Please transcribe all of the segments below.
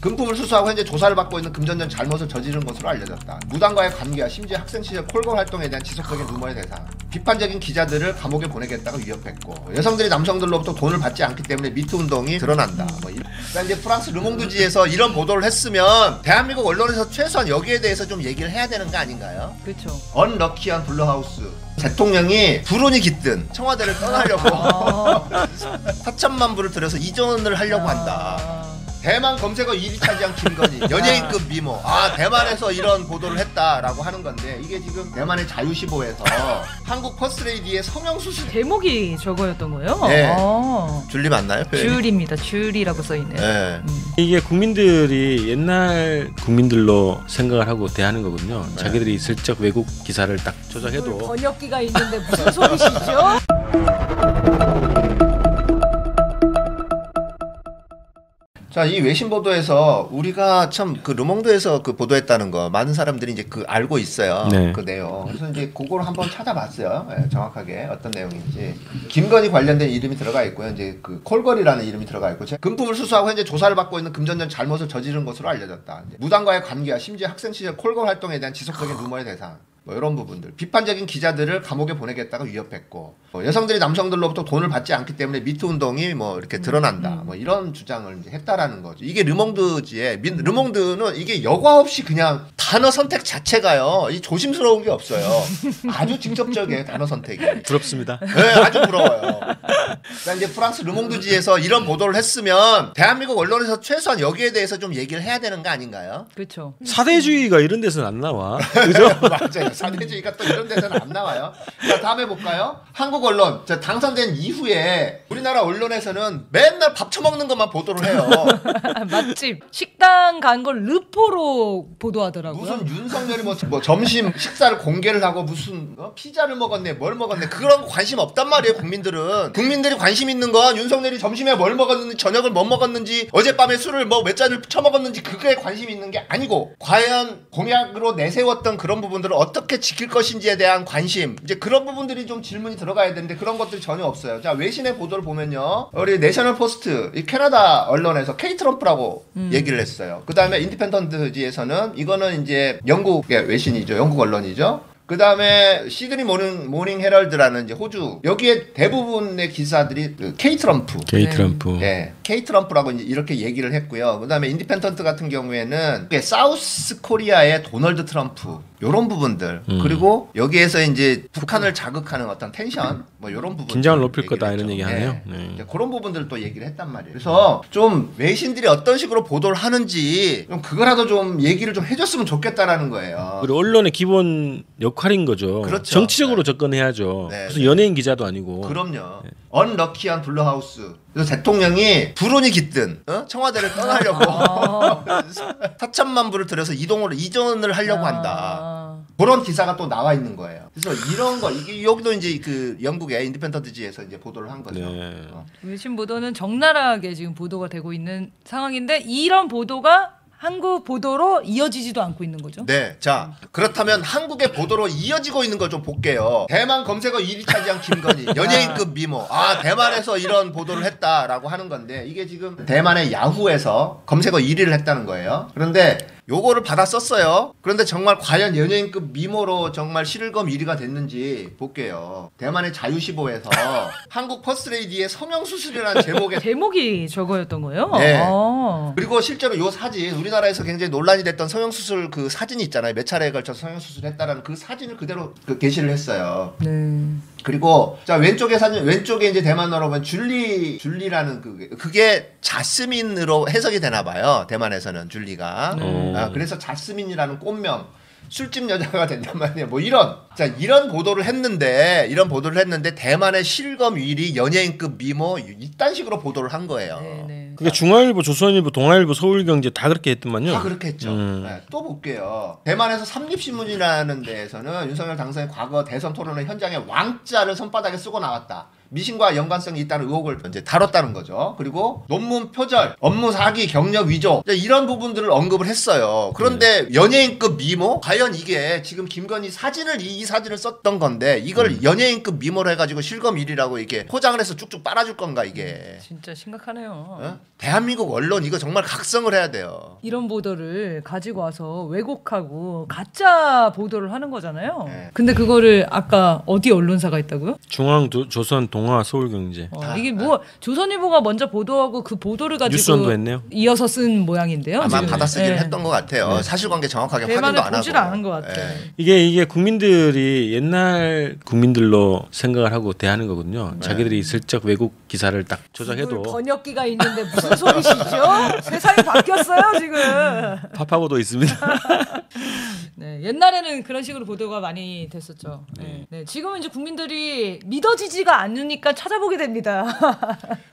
금품을 수수하고 현재 조사를 받고 있는 금전전 잘못을 저지른 것으로 알려졌다. 무당과의 관계와 심지어 학생 시절 콜걸 활동에 대한 지속적인 루머의 대상. 비판적인 기자들을 감옥에 보내겠다고 위협했고 여성들이 남성들로부터 돈을 받지 않기 때문에 미투 운동이 드러난다. 그러니까 이제 프랑스 르몽드지에서 이런 보도를 했으면 대한민국 언론에서 최소한 여기에 대해서 좀 얘기를 해야 되는 거 아닌가요? 그렇죠. 언럭키한 블루하우스. 대통령이 불운이 깃든 청와대를 떠나려고 4천만 불을 들여서 이전을 하려고 한다. 대만 검색어 1위 차지한 김건희 연예인급 미모. 대만에서 이런 보도를 했다라고 하는 건데 이게 지금 대만의 자유시보에서 한국 퍼스트레이디의 성형수술 제목이 저거였던 거예요? 네. 줄리 맞나요? 줄입니다. 줄이라고 써있네요. 네. 이게 국민들이 옛날 국민들로 생각을 하고 대하는 거거든요. 네. 자기들이 슬쩍 외국 기사를 딱 조작해도 번역기가 있는데 무슨 소리시죠? 자, 이 외신 보도에서 우리가 참 그 르몽드에서 그 보도했다는 거 많은 사람들이 이제 그 알고 있어요. 네. 그 내용. 그래서 이제 그걸 한번 찾아봤어요. 네, 정확하게 어떤 내용인지. 김건희 관련된 이름이 들어가 있고요. 이제 그 콜걸이라는 이름이 들어가 있고 금품을 수수하고 현재 조사를 받고 있는 금전전 잘못을 저지른 것으로 알려졌다. 이제 무당과의 관계와 심지어 학생 시절 콜걸 활동에 대한 지속적인 루머의 대상. 이런 부분들. 비판적인 기자들을 감옥에 보내겠다고 위협했고 여성들이 남성들로부터 돈을 받지 않기 때문에 미투 운동이 이렇게 드러난다. 이런 주장을 이제 했다라는 거죠. 이게 르몽드지에 르몽드는 이게 여과 없이 그냥 단어 선택 자체가요. 이 조심스러운 게 없어요. 아주 직접적이에요. 단어 선택이. 부럽습니다. 네, 아주 부러워요. 그러니까 이제 프랑스 르몽드지에서 이런 보도를 했으면 대한민국 언론에서 최소한 여기에 대해서 좀 얘기를 해야 되는 거 아닌가요? 그렇죠. 사대주의가 이런 데서는 안 나와. 그죠? 맞아요. 사대주의가 또 이런 데서는 안 나와요. 자, 다음에 볼까요? 한국 언론. 자, 당선된 이후에 우리나라 언론에서는 맨날 밥 처먹는 것만 보도를 해요. 맛집 식당 간 걸 르포로 보도하더라고요. 무슨 윤석열이 뭐 점심 식사를 공개를 하고 무슨 피자를 먹었네 뭘 먹었네 그런 거 관심 없단 말이에요. 국민들이 관심 있는 건 윤석열이 점심에 뭘 먹었는지 저녁을 뭐 먹었는지 어젯밤에 술을 뭐 몇 잔을 처먹었는지 그게 관심 있는 게 아니고 과연 공약으로 내세웠던 그런 부분들을 어떻게 지킬 것인지에 대한 관심 이제 그런 부분들이 좀 질문이 들어가야 되는데 그런 것들이 전혀 없어요. 자, 외신의 보도를 보면요. 우리 내셔널 포스트 이 캐나다 언론에서 K 트럼프라고 얘기를 했어요. 그 다음에 인디펜던트지에서는 이거는 이제 영국의 외신이죠. 영국 언론이죠. 그 다음에 시드니 모닝 헤럴드라는 이제 호주 여기에 대부분의 기사들이 그 K 트럼프. 네, K 트럼프라고 이렇게 얘기를 했고요. 그 다음에 인디펜던트 같은 경우에는 사우스 코리아의 도널드 트럼프 요런 부분들 그리고 여기에서 이제 북한을 자극하는 어떤 텐션 뭐 요런 부분 긴장을 높일 거다 이런 얘기 하네요. 네. 그런 부분들을 또 얘기를 했단 말이에요. 그래서 좀 외신들이 어떤 식으로 보도를 하는지 좀 그거라도 좀 얘기를 좀 해줬으면 좋겠다라는 거예요. 그리고 언론의 기본 역할인 거죠. 그렇죠. 정치적으로 접근해야죠. 네. 무슨 연예인 기자도 아니고. 그럼요. 언럭키한 블루하우스. 그래서 대통령이 불운이 깃든 청와대를 떠나려고 4천만 불을 들여서 이전을 하려고 한다. 그런 기사가 또 나와 있는 거예요. 그래서 이런 거 이게 여기도 이제 그 영국의 인디펜던트지에서 이제 보도를 한 거죠. 네. 외신 보도는 적나라하게 지금 보도가 되고 있는 상황인데 이런 보도가 한국 보도로 이어지지도 않고 있는 거죠. 네. 자, 그렇다면 한국의 보도로 이어지고 있는 걸 좀 볼게요. 대만 검색어 1위 차지한 김건희 연예인급 미모. 대만에서 이런 보도를 했다라고 하는 건데 이게 지금 대만의 야후에서 검색어 1위를 했다는 거예요. 그런데 요거를 받아 썼어요. 그런데 정말 과연 연예인급 미모로 정말 실검 1위가 됐는지 볼게요. 대만의 자유시보에서 한국 퍼스트레이디의 성형수술이라는 제목이 저거였던 거예요? 네. 그리고 실제로 요 사진 우리나라에서 굉장히 논란이 됐던 성형수술 그 사진이 있잖아요. 몇 차례에 걸쳐서 성형수술했다라는 그 사진을 그대로 게시를 했어요. 네. 그리고 자 왼쪽에 사진 왼쪽에 이제 대만어로 보면 줄리라는 그게 자스민으로 해석이 되나 봐요. 대만에서는 줄리가. 그래서 자스민이라는 꽃명 술집 여자가 된단 말이에요. 뭐 이런 보도를 했는데 대만의 실검 1위 연예인급 미모 이딴 식으로 보도를 한 거예요. 네네. 그게 중앙일보, 조선일보, 동아일보, 서울경제 다 그렇게 했더만요. 다 그렇게 했죠. 네, 또 볼게요. 대만에서 삼립신문이라는 데에서는 윤석열 당선인 과거 대선 토론회 현장에 왕자를 손바닥에 쓰고 나왔다. 미신과 연관성이 있다는 의혹을 이제 다뤘다는 거죠. 그리고 논문 표절, 업무 사기, 경력 위조 이런 부분들을 언급을 했어요. 그런데 연예인급 미모? 과연 이게 지금 김건희 사진을 이 사진을 썼던 건데 이걸 연예인급 미모로 해가지고 실검 1위라고 이게 포장을 해서 쭉쭉 빨아줄 건가 이게. 진짜 심각하네요. 어? 대한민국 언론 이거 정말 각성을 해야 돼요. 이런 보도를 가지고 와서 왜곡하고 가짜 보도를 하는 거잖아요. 네. 근데 그거를 아까 어디 언론사가 있다고요? 조선, 동아, 서울경제. 이게 뭐 조선일보가 먼저 보도하고 그 보도를 가지고 뉴스원도 했네요. 이어서 쓴 모양인데요. 아마 지금. 받아쓰기를 네. 했던 것 같아요. 사실관계 정확하게 대만을 확인도 안 보지를 하고. 않은 것 같아. 예. 이게 국민들이 옛날 국민들로 생각을 하고 대하는 거거든요. 자기들이 슬쩍 외국 기사를 딱 조작해도 번역기가 있는데 무슨 소리시죠? 세상이 바뀌었어요 지금. 파파고도 있습니다. 네, 옛날에는 그런 식으로 보도가 많이 됐었죠. 네. 네, 지금은 이제 국민들이 믿어지지가 않으니까 찾아보게 됩니다.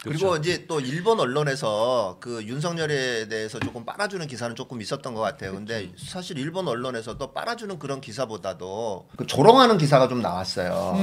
그리고 이제 또 일본 언론에서 그 윤석열에 대해서 조금 빨아주는 기사는 조금 있었던 것 같아요. 근데 사실 일본 언론에서도 빨아주는 그런 기사보다도 그 조롱하는 기사가 좀 나왔어요.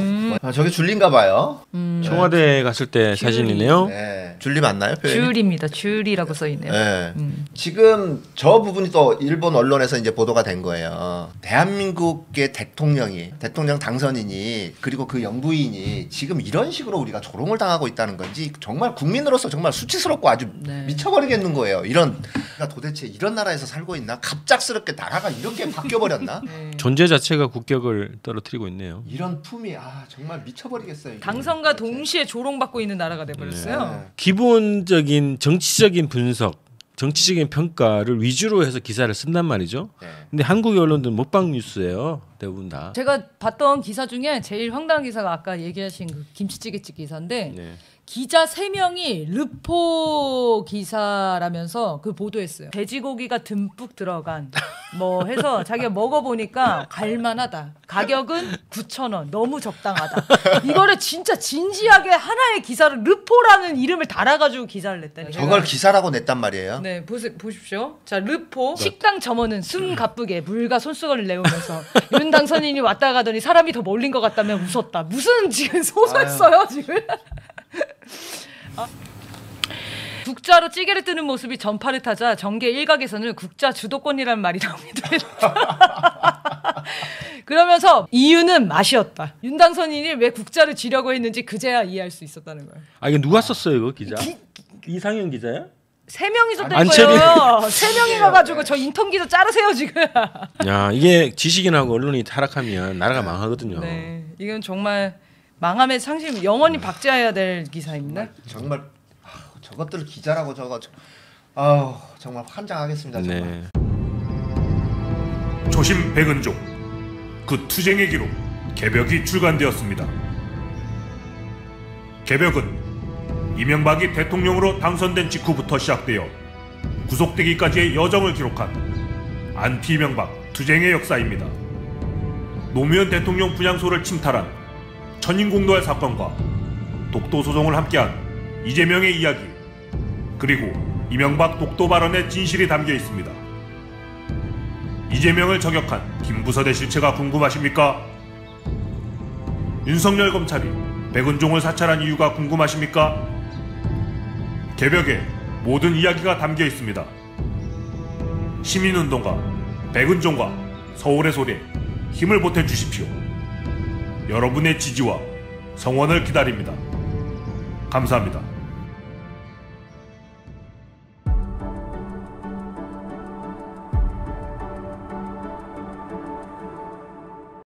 저게 줄리인가 봐요. 청와대 갔을 때 사진이네요. 네. 줄리 맞나요? 표현이? 줄입니다. 줄이라고 써 있네요. 네. 지금 저 부분이 또 일본 언론에서 이제 보도가 된 거예요. 대한민국의 대통령 당선인이 그리고 그 영부인이 지금 이런 식으로 우리가 조롱을 당하고 있다는 건지 정말 국민으로서 정말 수치스럽고 아주 네. 미쳐버리겠는 거예요. 우리가 도대체 이런 나라에서 살고 있나? 갑작스럽게 나라가 이렇게 바뀌어버렸나? 네. 존재 자체가 국격을 떨어뜨리고 있네요. 이런 품이 정말 미쳐버리겠어요. 이게. 당선과 동시에 조롱받고 있는 나라가 돼버렸어요. 네. 기본적인 정치적인 분석, 정치적인 평가를 위주로 해서 기사를 쓴단 말이죠. 네. 근데 한국의 언론들은 먹방 뉴스예요. 대부분 다. 제가 봤던 기사 중에 제일 황당한 기사가 아까 얘기하신 그 김치찌개집 기사인데 네. 기자 3명이 르포 기사라면서 그 보도했어요. 돼지고기가 듬뿍 들어간 뭐 해서 자기가 먹어보니까 갈만하다. 가격은 9,000원. 너무 적당하다. 이거를 진짜 진지하게 하나의 기사를 르포라는 이름을 달아가지고 기사를 냈다니. 저걸 기사라고 냈단 말이에요. 네, 보십시오. 자, 르포 식당 점원은 숨 가쁘게 물과 손수건을 내오면서 윤 당선인이 왔다 가더니 사람이 더 몰린 것 같다며 웃었다. 무슨 지금 소설 써요 지금? 국자로 찌개를 뜨는 모습이 전파를 타자 정계 일각에서는 국자 주도권이라는 말이 나옵니다. 그러면서 이유는 맛이었다. 윤 당선인이 왜 국자를 쥐려고 했는지 그제야 이해할 수 있었다는 거예요. 아 이거 누가 썼어요, 이거 기자? 이상현 기자야? 3명이 썼다는 안철이. 거예요. 3명이 가가지고 저 인턴 기자 자르세요 지금. 야 이게 지식인하고 언론이 타락하면 나라가 망하거든요. 네, 이건 정말 망함의 상심 영원히 박제해야 될 기사입니다. 정말 저것들 기자라고 정말 환장하겠습니다. 정말. 네. 초심 백은종 그 투쟁의 기록 개벽이 출간되었습니다. 개벽은 이명박이 대통령으로 당선된 직후부터 시작되어 구속되기까지의 여정을 기록한 안티 이명박 투쟁의 역사입니다. 노무현 대통령 분향소를 침탈한 천인공노할 사건과 독도 소송을 함께한 이재명의 이야기, 그리고 이명박 독도 발언의 진실이 담겨 있습니다. 이재명을 저격한 김부선의 실체가 궁금하십니까? 윤석열 검찰이 백은종을 사찰한 이유가 궁금하십니까? 개벽에 모든 이야기가 담겨 있습니다. 시민운동가 백은종과 서울의 소리에 힘을 보태주십시오. 여러분의 지지와 성원을 기다립니다. 감사합니다.